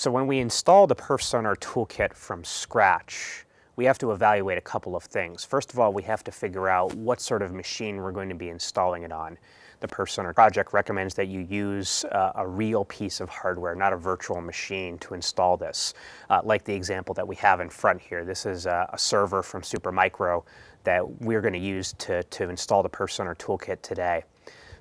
So when we install the perfSONAR toolkit from scratch, we have to evaluate a couple of things. First of all, we have to figure out what sort of machine we're going to be installing it on. The perfSONAR project recommends that you use a real piece of hardware, not a virtual machine, to install this. Like the example that we have in front here. This is a server from Supermicro that we're going to use to install the perfSONAR toolkit today.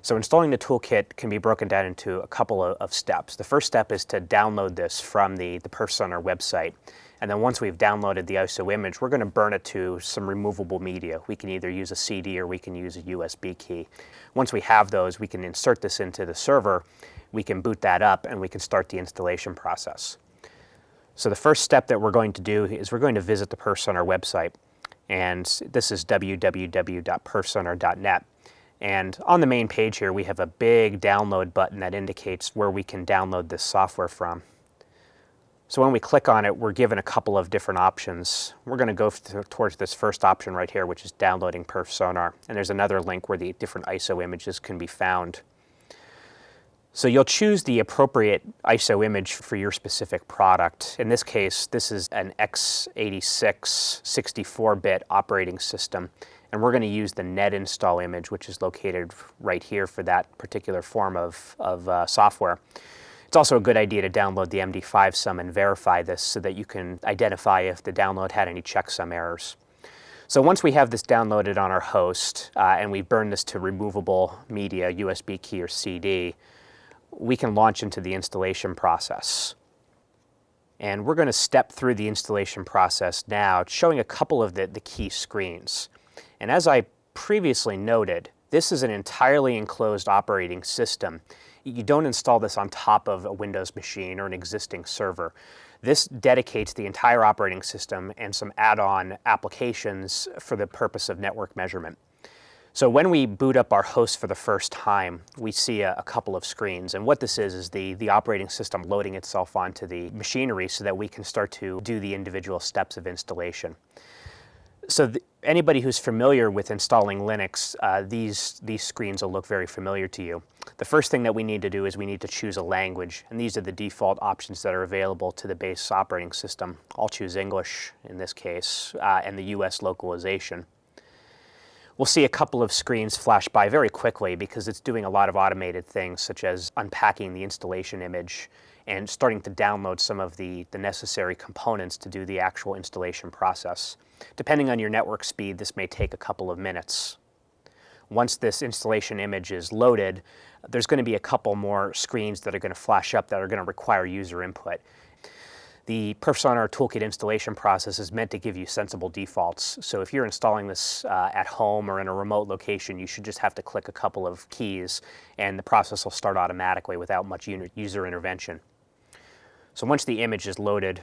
So installing the toolkit can be broken down into a couple of steps. The first step is to download this from the perfSONAR website. And then once we've downloaded the ISO image, we're going to burn it to some removable media. We can either use a CD or we can use a USB key. Once we have those, we can insert this into the server, we can boot that up, and we can start the installation process. So the first step that we're going to do is we're going to visit the perfSONAR website. And this is www.perfsonar.net. And on the main page here, we have a big download button that indicates where we can download this software from. So when we click on it, we're given a couple of different options. We're going to go towards this first option right here, which is downloading perfSONAR. And there's another link where the different ISO images can be found. So you'll choose the appropriate ISO image for your specific product. In this case, this is an x86 64-bit operating system. And we're going to use the net install image, which is located right here for that particular form of software. It's also a good idea to download the MD5 sum and verify this so that you can identify if the download had any checksum errors. So once we have this downloaded on our host and we burn this to removable media, USB key or CD, we can launch into the installation process. And we're going to step through the installation process now, showing a couple of the key screens. And as I previously noted, this is an entirely enclosed operating system. You don't install this on top of a Windows machine or an existing server. This dedicates the entire operating system and some add-on applications for the purpose of network measurement. So when we boot up our host for the first time, we see a couple of screens. And what this is the operating system loading itself onto the machinery so that we can start to do the individual steps of installation. So anybody who's familiar with installing Linux, these screens will look very familiar to you. The first thing that we need to do is we need to choose a language, and these are the default options that are available to the base operating system. I'll choose English in this case, and the US localization. We'll see a couple of screens flash by very quickly because it's doing a lot of automated things, such as unpacking the installation image and starting to download some of the necessary components to do the actual installation process. Depending on your network speed, this may take a couple of minutes. Once this installation image is loaded, there's going to be a couple more screens that are going to flash up that are going to require user input. The perfSONAR toolkit installation process is meant to give you sensible defaults. So if you're installing this at home or in a remote location, you should just have to click a couple of keys and the process will start automatically without much user intervention. So once the image is loaded,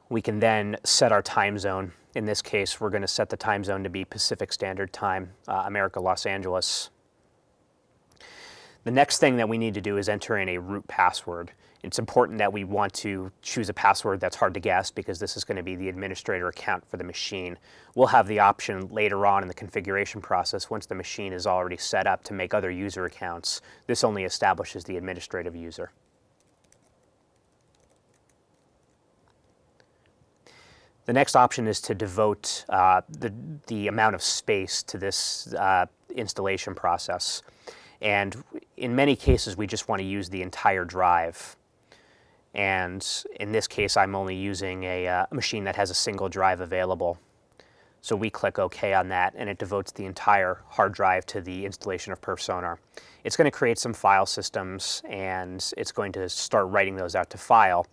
we can then set our time zone. In this case, we're going to set the time zone to be Pacific Standard Time, America, Los Angeles. The next thing that we need to do is enter in a root password. It's important that we want to choose a password that's hard to guess because this is going to be the administrator account for the machine. We'll have the option later on in the configuration process, once the machine is already set up, to make other user accounts. This only establishes the administrative user. The next option is to devote the amount of space to this installation process. And in many cases, we just want to use the entire drive. And in this case, I'm only using a machine that has a single drive available. So we click OK on that, and it devotes the entire hard drive to the installation of perfSONAR. It's going to create some file systems, and it's going to start writing those out to file.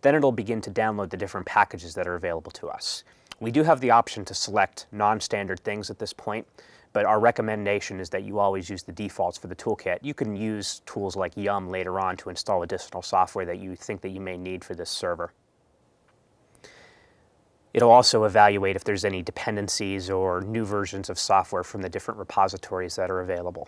Then it'll begin to download the different packages that are available to us. We do have the option to select non-standard things at this point, but our recommendation is that you always use the defaults for the toolkit. You can use tools like Yum later on to install additional software that you think that you may need for this server. It'll also evaluate if there's any dependencies or new versions of software from the different repositories that are available.